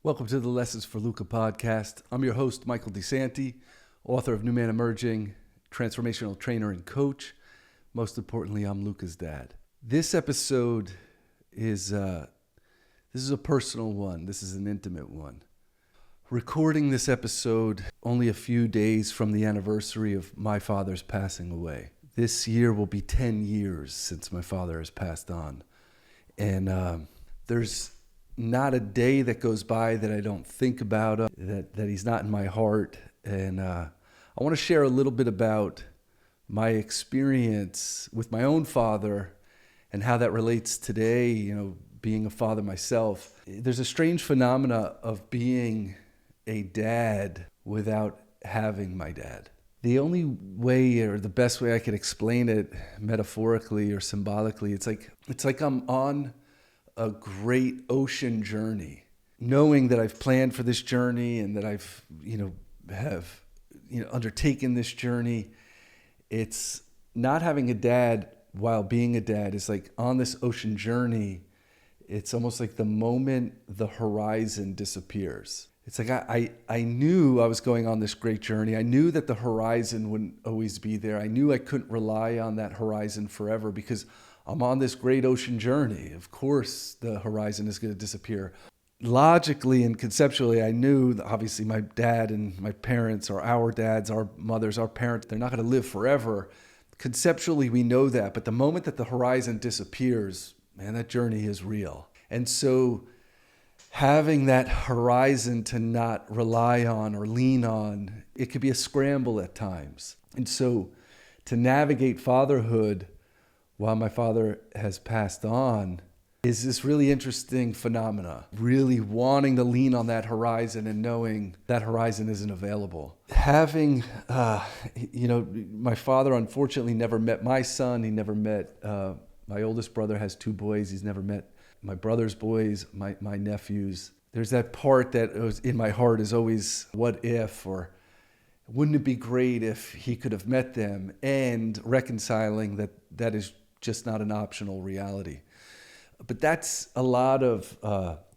Welcome to the Lessons for Luca podcast. I'm your host, Michael DeSanti, author of New Man Emerging, transformational trainer and coach. Most importantly, I'm Luca's dad. This episode is a personal one. This is an intimate one. Recording this episode only a few days from the anniversary of my father's passing away. This year will be 10 years since my father has passed on. And there's not a day that goes by that I don't think about him, that he's not in my heart. And I want to share a little bit about my experience with my own father and how that relates today, being a father myself. There's a strange phenomena of being a dad without having my dad. The only way, or the best way I could explain it metaphorically or symbolically, it's like I'm on a great ocean journey, knowing that I've planned for this journey and that I've, undertaken this journey. It's not having a dad while being a dad is like on this ocean journey. It's almost like the moment the horizon disappears. It's like I knew I was going on this great journey. I knew that the horizon wouldn't always be there. I knew I couldn't rely on that horizon forever because I'm on this great ocean journey. Of course, the horizon is going to disappear. Logically and conceptually, I knew that obviously my dad and my parents, or our dads, our mothers, our parents, they're not going to live forever. Conceptually, we know that. But the moment that the horizon disappears, man, that journey is real. And so having that horizon to not rely on or lean on, it could be a scramble at times. And so to navigate fatherhood while my father has passed on is this really interesting phenomena, really wanting to lean on that horizon and knowing that horizon isn't available. Having, my father unfortunately never met my son. He never met, my oldest brother has two boys. He's never met my brother's boys, my nephews. There's that part that was in my heart is always, what if, or wouldn't it be great if he could have met them, and reconciling that is just not an optional reality. But that's a lot of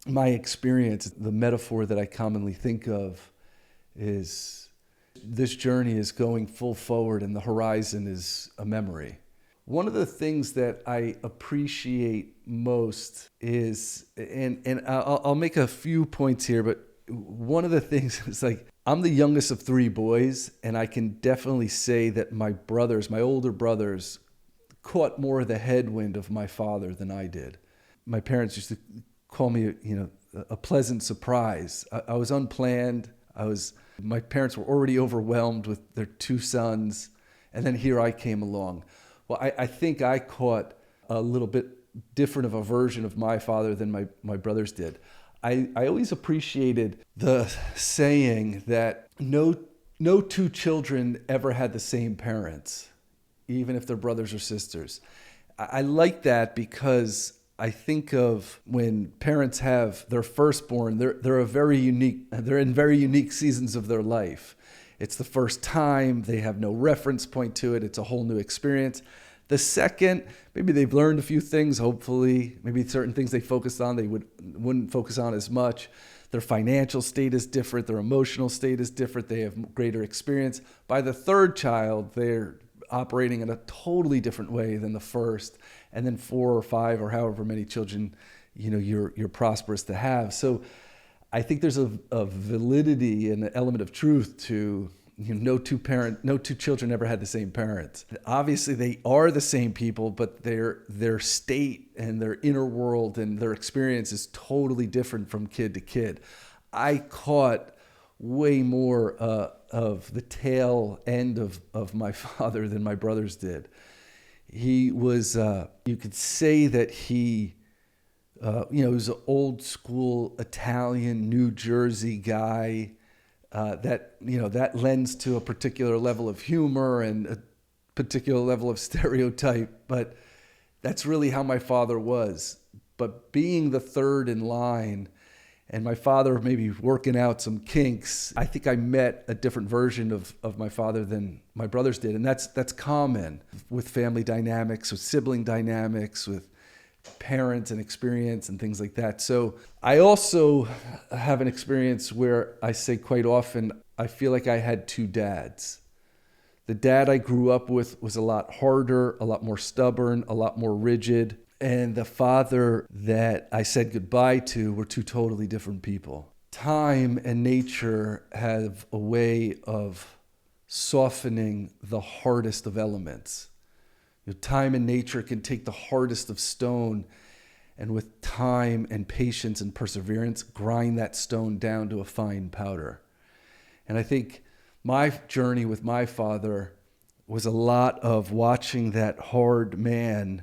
my experience. The metaphor that I commonly think of is this journey is going full forward and the horizon is a memory. One of the things that I appreciate most is, and I'll make a few points here, but one of the things is like, I'm the youngest of three boys, and I can definitely say that my older brothers, caught more of the headwind of my father than I did. My parents used to call me, a pleasant surprise. I was unplanned. My parents were already overwhelmed with their two sons, and then here I came along. Well, I think I caught a little bit different of a version of my father than my brothers did. I always appreciated the saying that no two children ever had the same parents, even if they're brothers or sisters. I like that because I think of when parents have their firstborn, they're in very unique seasons of their life. It's the first time, they have no reference point to it, it's a whole new experience. The second, maybe they've learned a few things, hopefully, maybe certain things they focused on, they wouldn't focus on as much. Their financial state is different, their emotional state is different, they have greater experience. By the third child, they're operating in a totally different way than the first, and then 4 or 5 or however many children you're prosperous to have. So I think there's a validity and an element of truth to no two children ever had the same parents. Obviously they are the same people, but their state and their inner world and their experience is totally different from kid to kid. I caught way more of the tail end of my father than my brothers did. He was, you could say that he was an old school Italian, New Jersey guy that lends to a particular level of humor and a particular level of stereotype, but that's really how my father was. But being the third in line, and my father maybe working out some kinks, I think I met a different version of my father than my brothers did. And that's common with family dynamics, with sibling dynamics, with parent and experience and things like that. So I also have an experience where I say quite often, I feel like I had two dads. The dad I grew up with was a lot harder, a lot more stubborn, a lot more rigid. And the father that I said goodbye to were two totally different people. Time and nature have a way of softening the hardest of elements. Time and nature can take the hardest of stone and with time and patience and perseverance, grind that stone down to a fine powder. And I think my journey with my father was a lot of watching that hard man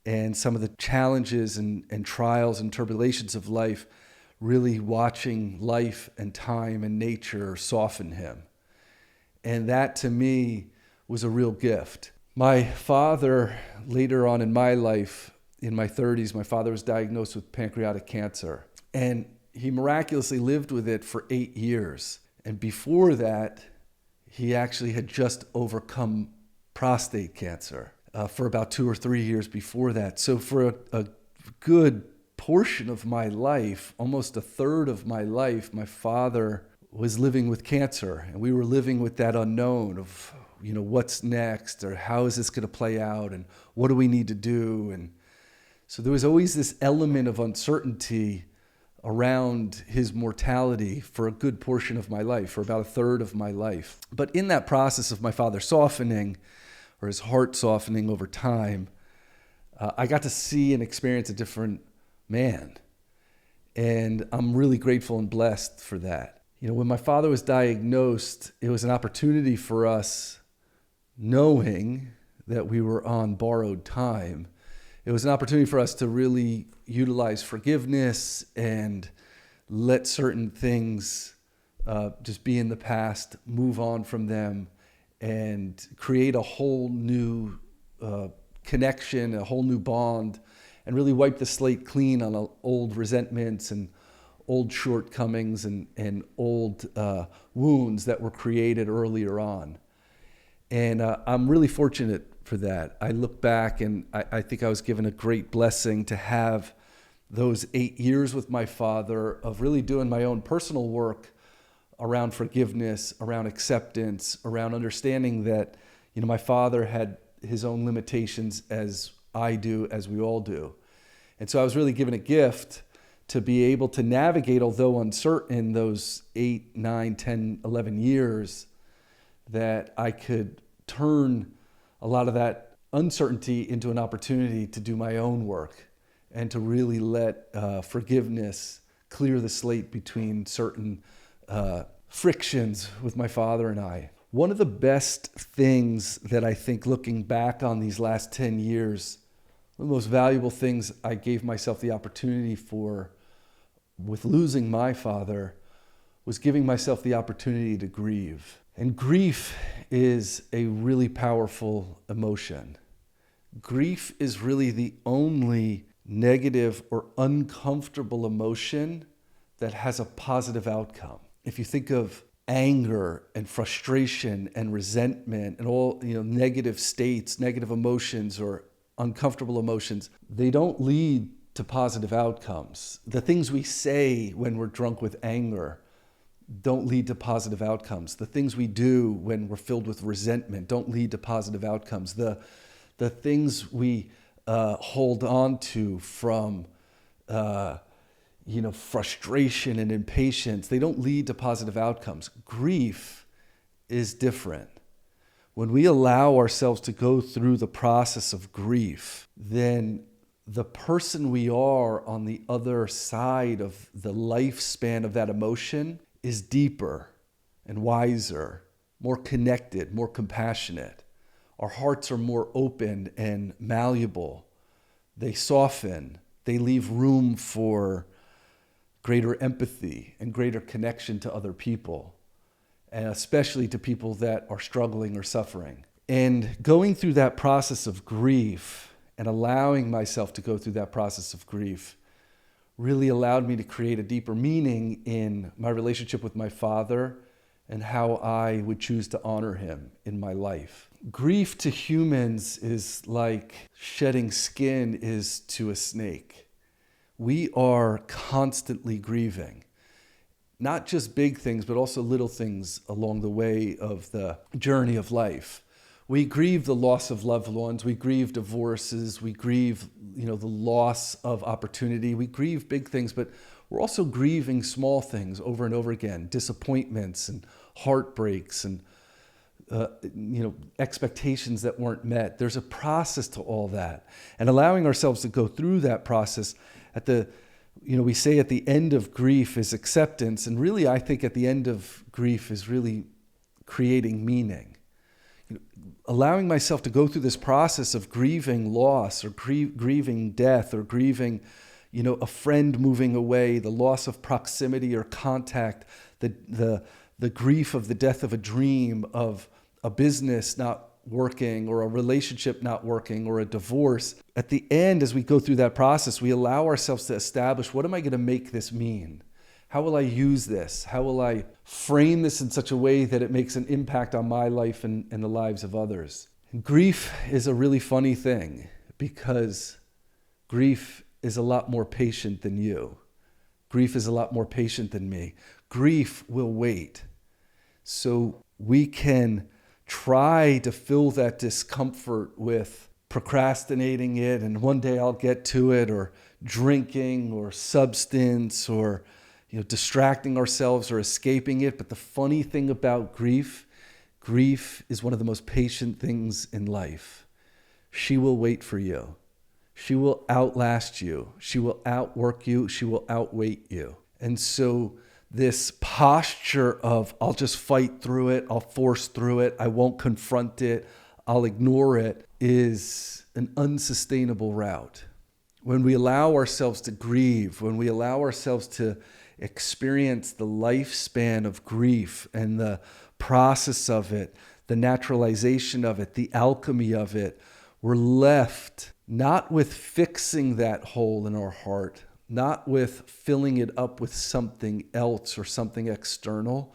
and some of the challenges and trials and tribulations of life, really watching life and time and nature soften him. And that to me was a real gift. My father, later on in my life, in my 30s, my father was diagnosed with pancreatic cancer. And he miraculously lived with it for 8 years. And before that, he actually had just overcome prostate cancer for about 2 or 3 years before that. So for a good portion of my life, almost a third of my life, my father was living with cancer. And we were living with that unknown of, what's next, or how is this going to play out, and what do we need to do? And so there was always this element of uncertainty around his mortality for a good portion of my life, for about a third of my life. But in that process of my father softening, or his heart softening over time, I got to see and experience a different man. And I'm really grateful and blessed for that. When my father was diagnosed, it was an opportunity for us, knowing that we were on borrowed time. It was an opportunity for us to really utilize forgiveness and let certain things just be in the past, move on from them, and create a whole new connection, a whole new bond, and really wipe the slate clean on old resentments and old shortcomings and old wounds that were created earlier on. And I'm really fortunate for that. I look back and I think I was given a great blessing to have those 8 years with my father of really doing my own personal work around forgiveness, around acceptance, around understanding that, my father had his own limitations as I do, as we all do. And so I was really given a gift to be able to navigate, although uncertain, those 8, 9, 10, 11 years, that I could turn a lot of that uncertainty into an opportunity to do my own work and to really let forgiveness clear the slate between certain frictions with my father and I. One of the best things that I think, looking back on these last 10 years, one of the most valuable things I gave myself the opportunity for with losing my father was giving myself the opportunity to grieve. And grief is a really powerful emotion. Grief is really the only negative or uncomfortable emotion that has a positive outcome. If you think of anger and frustration and resentment and all negative states, negative emotions or uncomfortable emotions, they don't lead to positive outcomes. The things we say when we're drunk with anger don't lead to positive outcomes. The things we do when we're filled with resentment don't lead to positive outcomes. The things we hold on to from frustration and impatience, they don't lead to positive outcomes. Grief is different. When we allow ourselves to go through the process of grief, then the person we are on the other side of the lifespan of that emotion is deeper and wiser, more connected, more compassionate. Our hearts are more open and malleable. They soften. They leave room for greater empathy and greater connection to other people, and especially to people that are struggling or suffering. And going through that process of grief and allowing myself to go through that process of grief really allowed me to create a deeper meaning in my relationship with my father and how I would choose to honor him in my life. Grief to humans is like shedding skin is to a snake. We are constantly grieving. Not just big things, but also little things along the way of the journey of life. We grieve the loss of loved ones. We grieve divorces. We grieve, the loss of opportunity. We grieve big things, but we're also grieving small things over and over again, disappointments and heartbreaks and expectations that weren't met. There's a process to all that, and allowing ourselves to go through that process we say at the end of grief is acceptance, and really I think at the end of grief is really creating meaning. Allowing myself to go through this process of grieving loss or grieving death or grieving, a friend moving away, the loss of proximity or contact, the grief of the death of a dream, of a business not working or a relationship not working or a divorce. At the end, as we go through that process, we allow ourselves to establish, what am I going to make this mean? How will I use this? How will I frame this in such a way that it makes an impact on my life and the lives of others? And grief is a really funny thing, because grief is a lot more patient than you. Grief is a lot more patient than me. Grief will wait. So we can try to fill that discomfort with procrastinating it, and one day I'll get to it, or drinking or substance, or distracting ourselves or escaping it. But the funny thing about grief is one of the most patient things in life. She will wait for you. She will outlast you. She will outwork you. She will outwait you. And so this posture of, I'll just fight through it, I'll force through it, I won't confront it, I'll ignore it, is an unsustainable route. When we allow ourselves to grieve, when we allow ourselves to experience the lifespan of grief and the process of it, the naturalization of it, the alchemy of it, we're left not with fixing that hole in our heart, not with filling it up with something else or something external,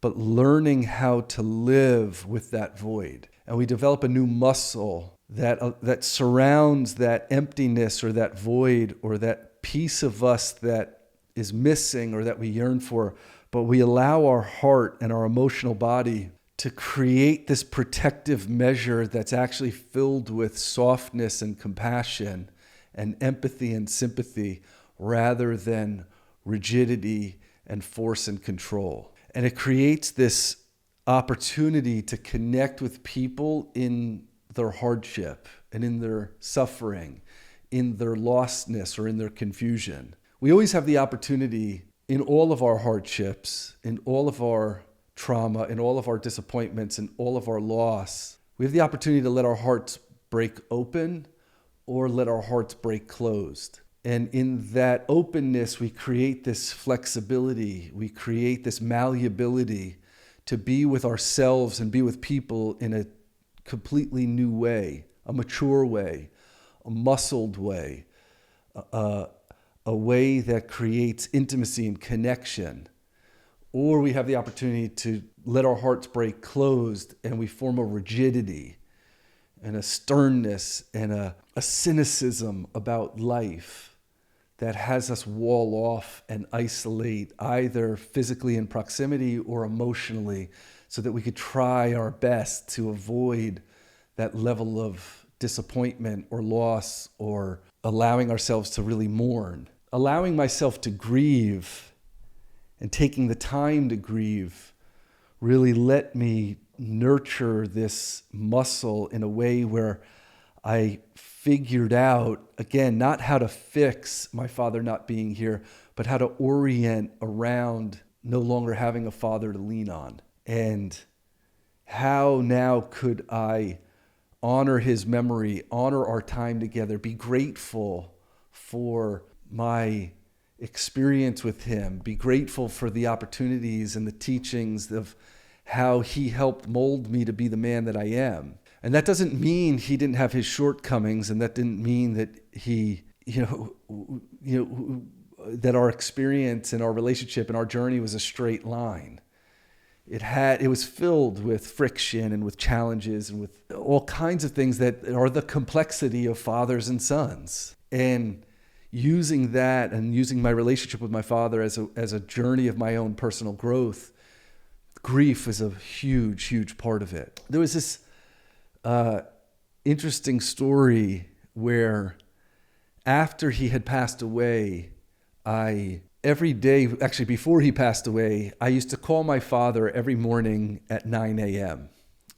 but learning how to live with that void. And we develop a new muscle that surrounds that emptiness or that void or that piece of us that is missing or that we yearn for. But we allow our heart and our emotional body to create this protective measure that's actually filled with softness and compassion and empathy and sympathy, rather than rigidity and force and control. And it creates this opportunity to connect with people in their hardship and in their suffering, in their lostness or in their confusion. We always have the opportunity in all of our hardships, in all of our trauma, in all of our disappointments, in all of our loss. We have the opportunity to let our hearts break open or let our hearts break closed. And in that openness, we create this flexibility, we create this malleability to be with ourselves and be with people in a completely new way, a mature way, a muscled way, a way that creates intimacy and connection. Or we have the opportunity to let our hearts break closed and we form a rigidity and a sternness and a cynicism about life that has us wall off and isolate, either physically in proximity or emotionally, so that we could try our best to avoid that level of disappointment or loss, or allowing ourselves to really mourn. Allowing myself to grieve and taking the time to grieve really let me nurture this muscle in a way where I figured out, again, not how to fix my father not being here, but how to orient around no longer having a father to lean on. And how now could I honor his memory, honor our time together, be grateful for my experience with him, be grateful for the opportunities and the teachings of how he helped mold me to be the man that I am. And that doesn't mean he didn't have his shortcomings, and that didn't mean that he, that our experience and our relationship and our journey was a straight line. It was filled with friction and with challenges and with all kinds of things that are the complexity of fathers and sons. And using that and using my relationship with my father as a journey of my own personal growth, grief is a huge, huge part of it. There was this interesting story where after he had passed away, every day, actually before he passed away, I used to call my father every morning at 9 a.m.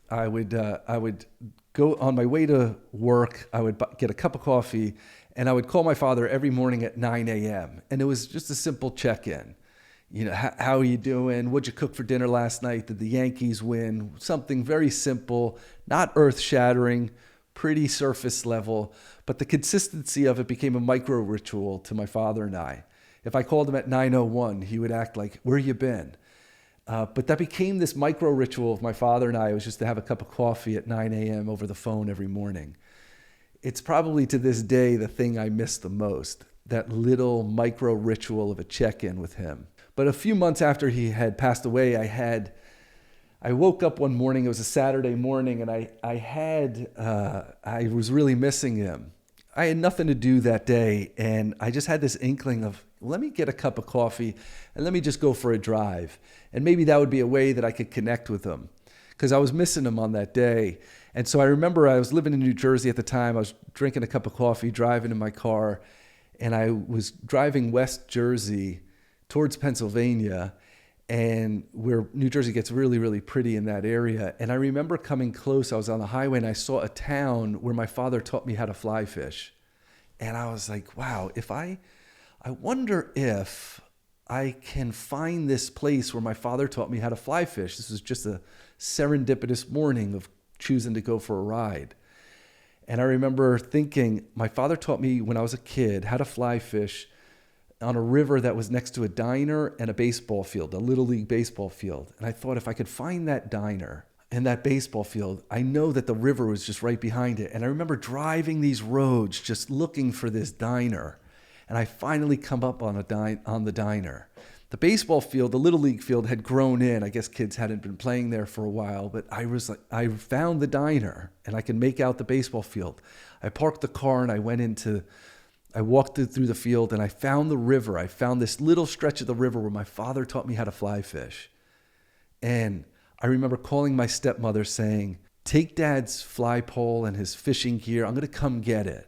I would go on my way to work, I would get a cup of coffee, and I would call my father every morning at 9 a.m. And it was just a simple check-in. You know, how are you doing? What'd you cook for dinner last night? Did the Yankees win? Something very simple, not earth-shattering, pretty surface level, but the consistency of it became a micro ritual to my father and I. If I called him at 9:01, he would act like, where you been? But that became this micro ritual of my father and I. It was just to have a cup of coffee at 9 a.m. over the phone every morning. It's probably to this day the thing I miss the most, that little micro ritual of a check-in with him. But a few months after he had passed away, I woke up one morning, it was a Saturday morning, and I was really missing him. I had nothing to do that day, and I just had this inkling of, let me get a cup of coffee and let me just go for a drive. And maybe that would be a way that I could connect with him, because I was missing him on that day. And so I remember I was living in New Jersey at the time. I was drinking a cup of coffee, driving in my car, and I was driving West Jersey towards Pennsylvania, and where New Jersey gets really, really pretty in that area. And I remember coming close. I was on the highway and I saw a town where my father taught me how to fly fish. And I was like, wow, I wonder if I can find this place where my father taught me how to fly fish. This was just a serendipitous morning of choosing to go for a ride. And I remember thinking, my father taught me when I was a kid how to fly fish on a river that was next to a diner and a baseball field, a little league baseball field. And I thought, if I could find that diner and that baseball field, I know that the river was just right behind it. And I remember driving these roads just looking for this diner. And I finally come up on the diner. The baseball field, the little league field, had grown in. I guess kids hadn't been playing there for a while, but I found the diner and I could make out the baseball field. I parked the car and I walked through the field and I found the river. I found this little stretch of the river where my father taught me how to fly fish. And I remember calling my stepmother saying, take Dad's fly pole and his fishing gear. I'm going to come get it.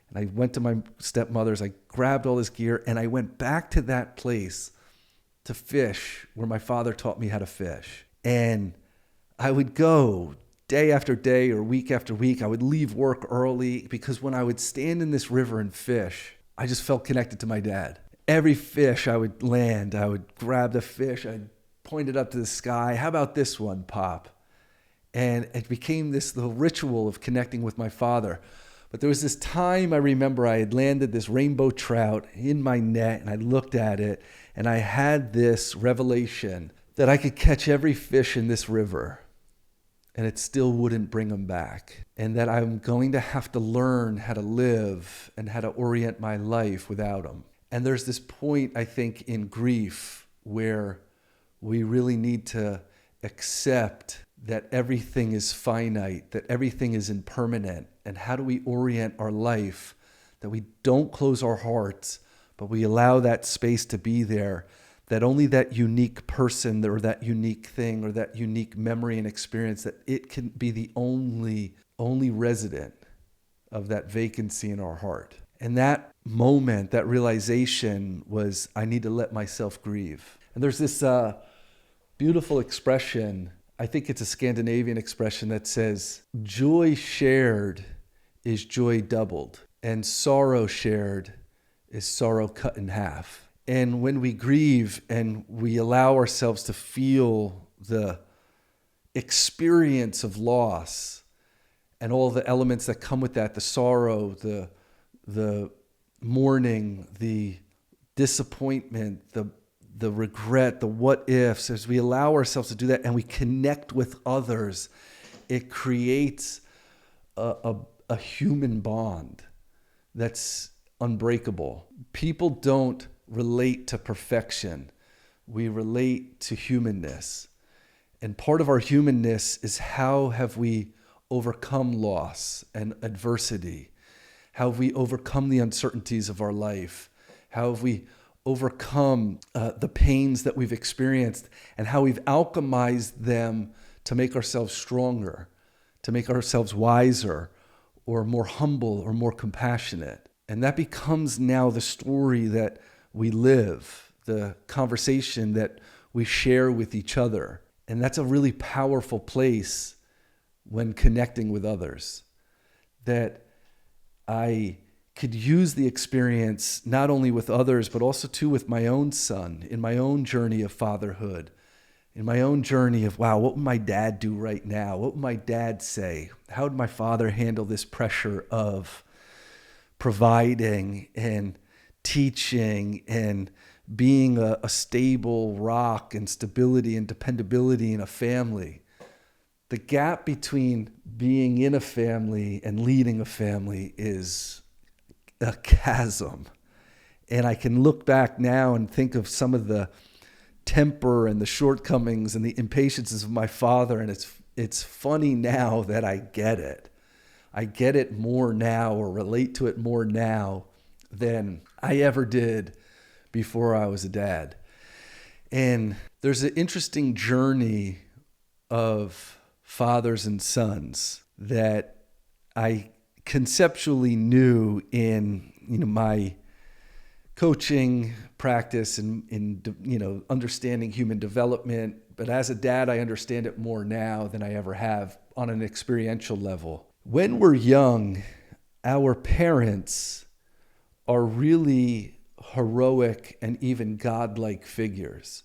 And I went to my stepmother's. I grabbed all this gear and I went back to that place to fish where my father taught me how to fish. And I would go day after day or week after week. I would leave work early because when I would stand in this river and fish, I just felt connected to my dad. Every fish I would land, I would grab the fish, I'd point it up to the sky. How about this one, Pop? And it became this little ritual of connecting with my father. But there was this time I remember I had landed this rainbow trout in my net and I looked at it and I had this revelation that I could catch every fish in this river and it still wouldn't bring them back. And that I'm going to have to learn how to live and how to orient my life without them. And there's this point, I think, in grief where we really need to accept that everything is finite, that everything is impermanent. And how do we orient our life that we don't close our hearts, but we allow that space to be there, that only that unique person or that unique thing or that unique memory and experience, that it can be the only resident of that vacancy in our heart. And that moment, that realization was, I need to let myself grieve. And there's this beautiful expression, I think it's a Scandinavian expression that says, joy shared is joy doubled, and sorrow shared is sorrow cut in half. And when we grieve and we allow ourselves to feel the experience of loss and all the elements that come with that, the sorrow, the mourning, the disappointment, the regret, the what ifs, as we allow ourselves to do that and we connect with others, it creates a human bond that's unbreakable. People don't relate to perfection. We relate to humanness. And part of our humanness is how have we overcome loss and adversity? How have we overcome the uncertainties of our life? How have we overcome the pains that we've experienced, and how we've alchemized them to make ourselves stronger, to make ourselves wiser, or more humble, or more compassionate. And that becomes now the story that we live, the conversation that we share with each other. And that's a really powerful place when connecting with others, that I could use the experience not only with others, but also too with my own son, in my own journey of fatherhood, in my own journey of, wow, what would my dad do right now? What would my dad say? How would my father handle this pressure of providing and teaching and being a stable rock and stability and dependability in a family? The gap between being in a family and leading a family is a chasm. And I can look back now and think of some of the temper and the shortcomings and the impatiences of my father, and it's funny now that I get it. I get it more now, or relate to it more now than I ever did before I was a dad. And there's an interesting journey of fathers and sons that I conceptually knew in my coaching practice and in understanding human development. But as a dad, I understand it more now than I ever have on an experiential level. When we're young, our parents are really heroic and even godlike figures.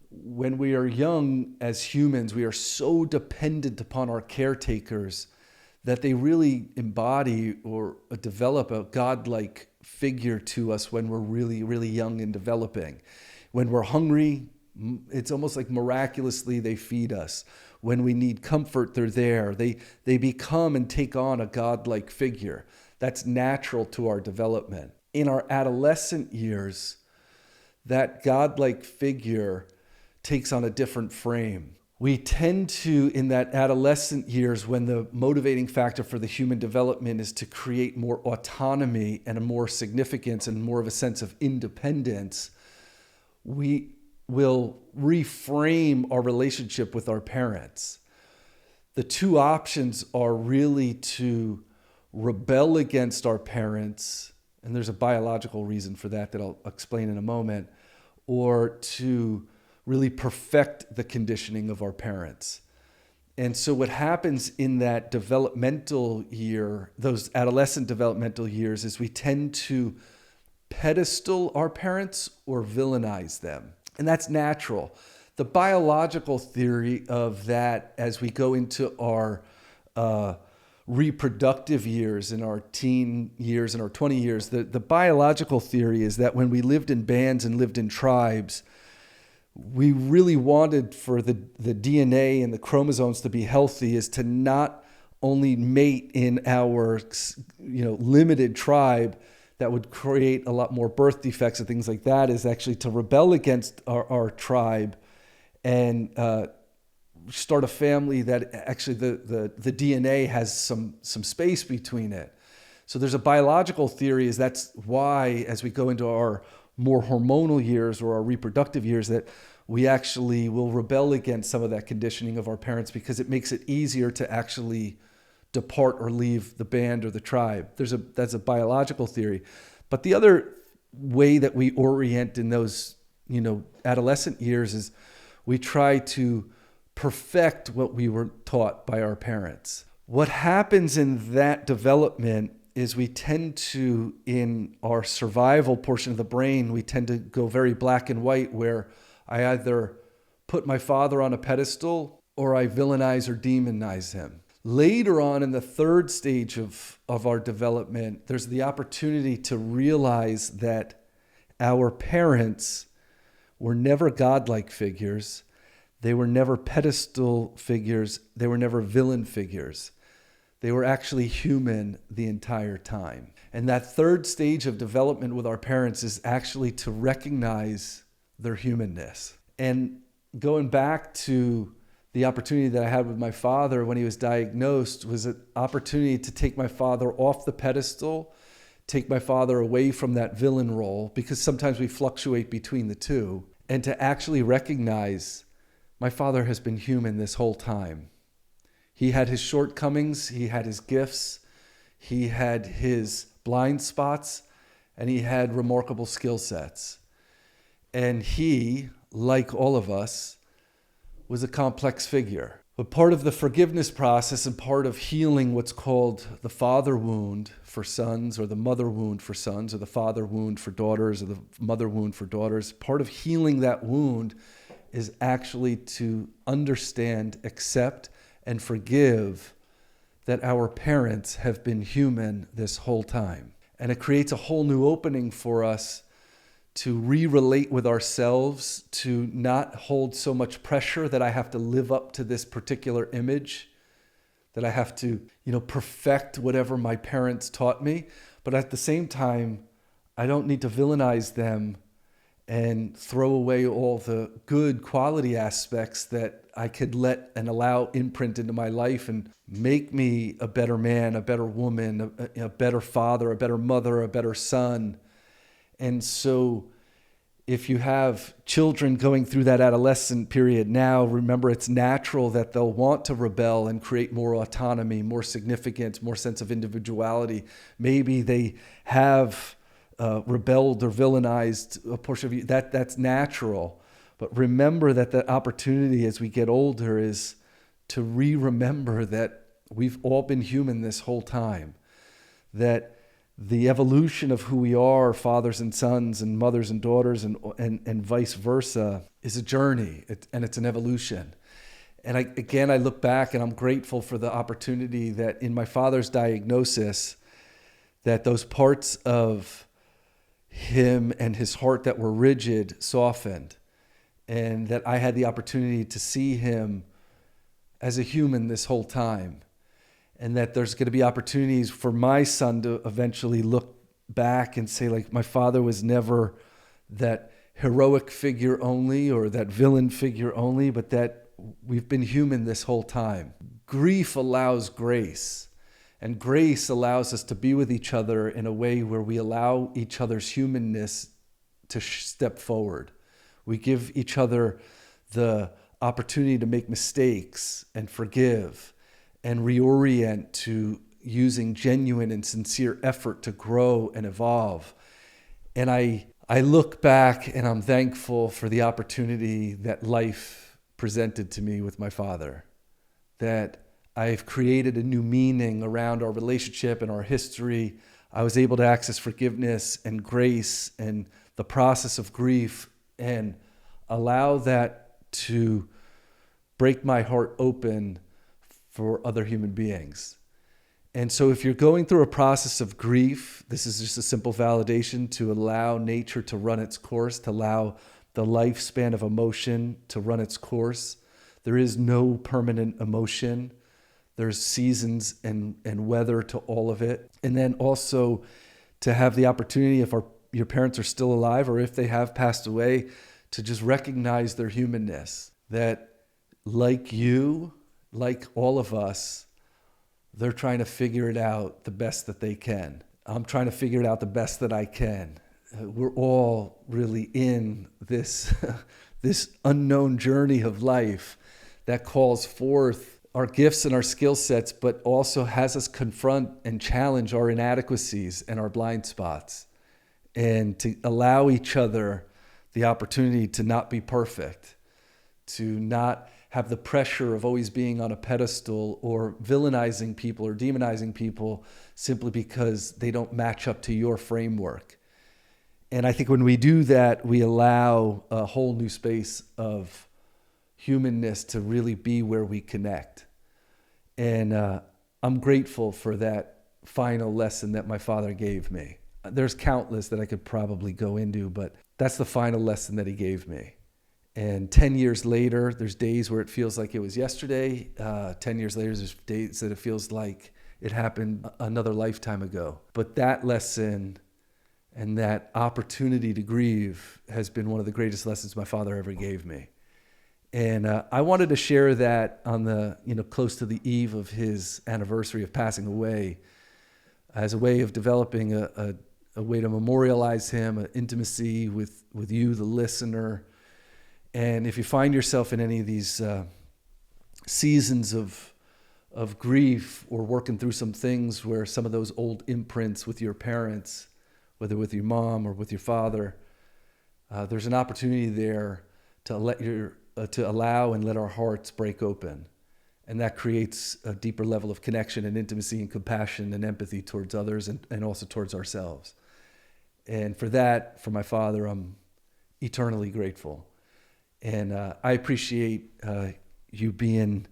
When we are young as humans, we are so dependent upon our caretakers that they really embody or develop a godlike figure to us when we're really, really young and developing. When we're hungry, it's almost like miraculously they feed us. When we need comfort, they're there. They become and take on a godlike figure. That's natural to our development. In our adolescent years, that godlike figure takes on a different frame. We tend to, in that adolescent years, when the motivating factor for the human development is to create more autonomy and a more significance and more of a sense of independence, we will reframe our relationship with our parents. The two options are really to rebel against our parents, and there's a biological reason for that I'll explain in a moment, or to really perfect the conditioning of our parents. And so what happens in that developmental year, those adolescent developmental years, is we tend to pedestal our parents or villainize them. And that's natural. The biological theory of that, as we go into our reproductive years, in our teen years and our 20 years, the biological theory is that when we lived in bands and lived in tribes, we really wanted for the DNA and the chromosomes to be healthy is to not only mate in our limited tribe that would create a lot more birth defects and things like that, is actually to rebel against our tribe and start a family that actually the DNA has some space between it. So there's a biological theory is that's why as we go into our more hormonal years or our reproductive years that we actually will rebel against some of that conditioning of our parents because it makes it easier to actually depart or leave the band or the tribe. That's a biological theory. But the other way that we orient in those, adolescent years is we try to perfect what we were taught by our parents. What happens in that development is we tend to, in our survival portion of the brain, we tend to go very black and white, where I either put my father on a pedestal or I villainize or demonize him. Later on in the third stage of our development, there's the opportunity to realize that our parents were never godlike figures. They were never pedestal figures. They were never villain figures. They were actually human the entire time. And that third stage of development with our parents is actually to recognize their humanness. And going back to the opportunity that I had with my father when he was diagnosed was an opportunity to take my father off the pedestal, take my father away from that villain role, because sometimes we fluctuate between the two, and to actually recognize my father has been human this whole time. He had his shortcomings, he had his gifts, he had his blind spots, and he had remarkable skill sets. And he, like all of us, was a complex figure. But part of the forgiveness process and part of healing what's called the father wound for sons, or the mother wound for sons, or the father wound for daughters, or the mother wound for daughters, part of healing that wound is actually to understand, accept, and forgive that our parents have been human this whole time. And it creates a whole new opening for us to re-relate with ourselves, to not hold so much pressure that I have to live up to this particular image, that I have to, perfect whatever my parents taught me. But at the same time, I don't need to villainize them and throw away all the good quality aspects that I could let and allow imprint into my life and make me a better man, a better woman, a better father, a better mother, a better son. And so if you have children going through that adolescent period now, remember it's natural that they'll want to rebel and create more autonomy, more significance, more sense of individuality. Maybe they have rebelled or villainized a portion of you. That's natural. But remember that the opportunity as we get older is to re-remember that we've all been human this whole time, that the evolution of who we are, fathers and sons and mothers and daughters and vice versa, is a journey, and it's an evolution. And I look back and I'm grateful for the opportunity that in my father's diagnosis, that those parts of him and his heart that were rigid softened, and that I had the opportunity to see him as a human this whole time. And that there's going to be opportunities for my son to eventually look back and say, like, my father was never that heroic figure only or that villain figure only, but that we've been human this whole time. Grief allows grace, and grace allows us to be with each other in a way where we allow each other's humanness to step forward. We give each other the opportunity to make mistakes and forgive and reorient to using genuine and sincere effort to grow and evolve. And I look back and I'm thankful for the opportunity that life presented to me with my father, that I've created a new meaning around our relationship and our history. I was able to access forgiveness and grace and the process of grief and allow that to break my heart open for other human beings. And so if you're going through a process of grief, this is just a simple validation to allow nature to run its course, to allow the lifespan of emotion to run its course. There is no permanent emotion. There's seasons and weather to all of it. And then also to have the opportunity, if your parents are still alive or if they have passed away, to just recognize their humanness. That like you, like all of us, they're trying to figure it out the best that they can. I'm trying to figure it out the best that I can. We're all really in this, this unknown journey of life that calls forth our gifts and our skill sets, but also has us confront and challenge our inadequacies and our blind spots, and to allow each other the opportunity to not be perfect, to not have the pressure of always being on a pedestal or villainizing people or demonizing people simply because they don't match up to your framework. And I think when we do that, we allow a whole new space of humanness to really be where we connect. And I'm grateful for that final lesson that my father gave me. There's countless that I could probably go into, but that's the final lesson that he gave me. And 10 years later, there's days where it feels like it was yesterday. 10 years later, there's days that it feels like it happened another lifetime ago. But that lesson and that opportunity to grieve has been one of the greatest lessons my father ever gave me. And I wanted to share that on the, close to the eve of his anniversary of passing away, as a way of developing a way to memorialize him, an intimacy with you, the listener. And if you find yourself in any of these seasons of grief, or working through some things where some of those old imprints with your parents, whether with your mom or with your father, there's an opportunity there to allow and let our hearts break open. And that creates a deeper level of connection and intimacy and compassion and empathy towards others, and also towards ourselves. And for that, for my father, I'm eternally grateful. And I appreciate you being,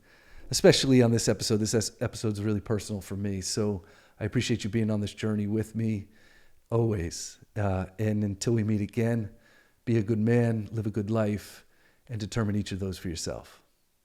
especially on this episode. This episode's really personal for me. So I appreciate you being on this journey with me always. And until we meet again, be a good man, live a good life, and determine each of those for yourself.